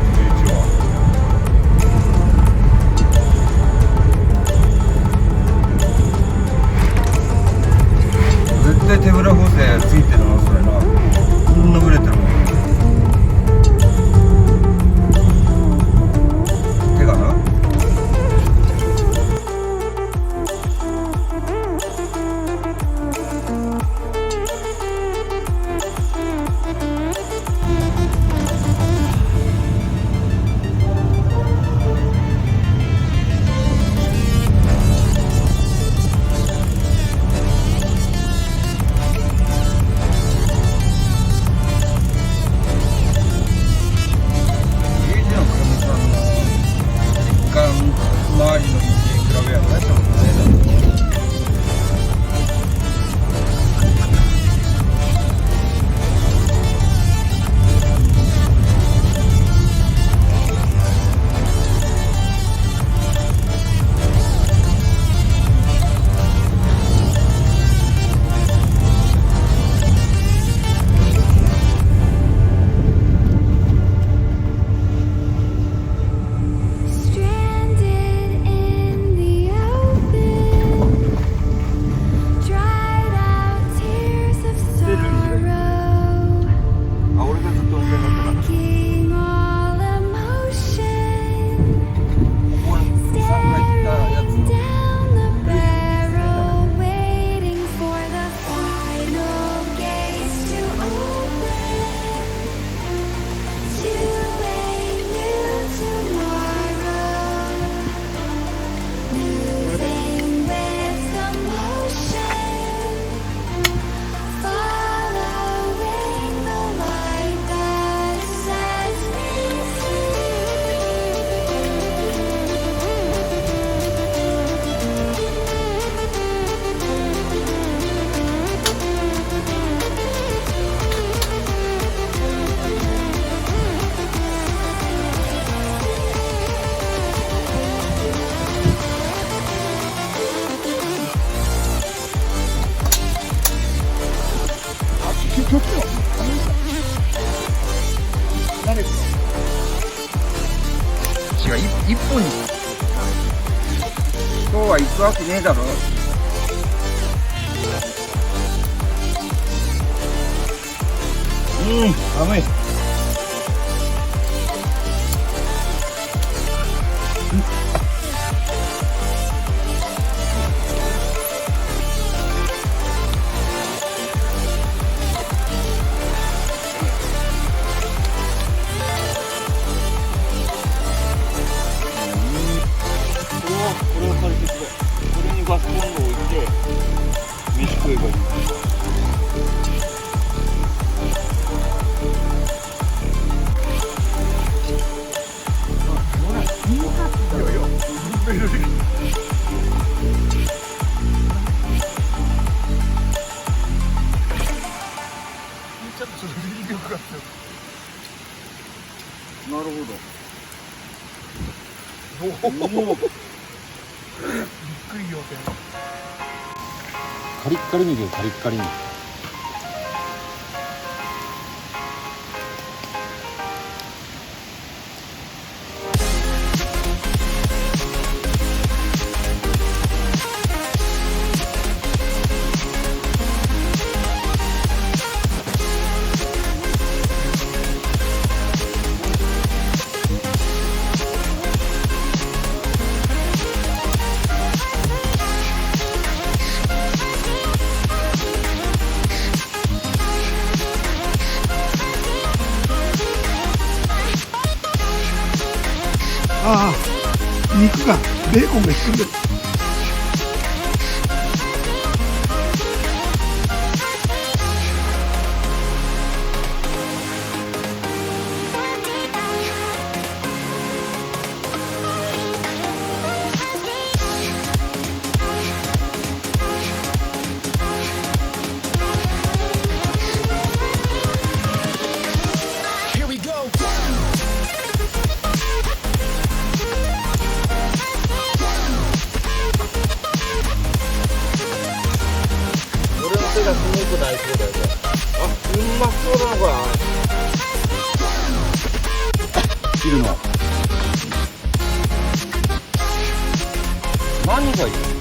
ってる一応。絶対手ぶら補正ついてるな、それな。こんなブレてるもん。手かな。周りの道に比べや大したことないだろう。一本に今日は行くわけねえだろ。寒い。ガスコンロを置いて飯食えばいい。なるほど。カリッカリにカリッカリに。ああ、肉がベーコンが進んでる。がすごく大好きだよ。あ、うまそうだなこれ。切るの。何がいい？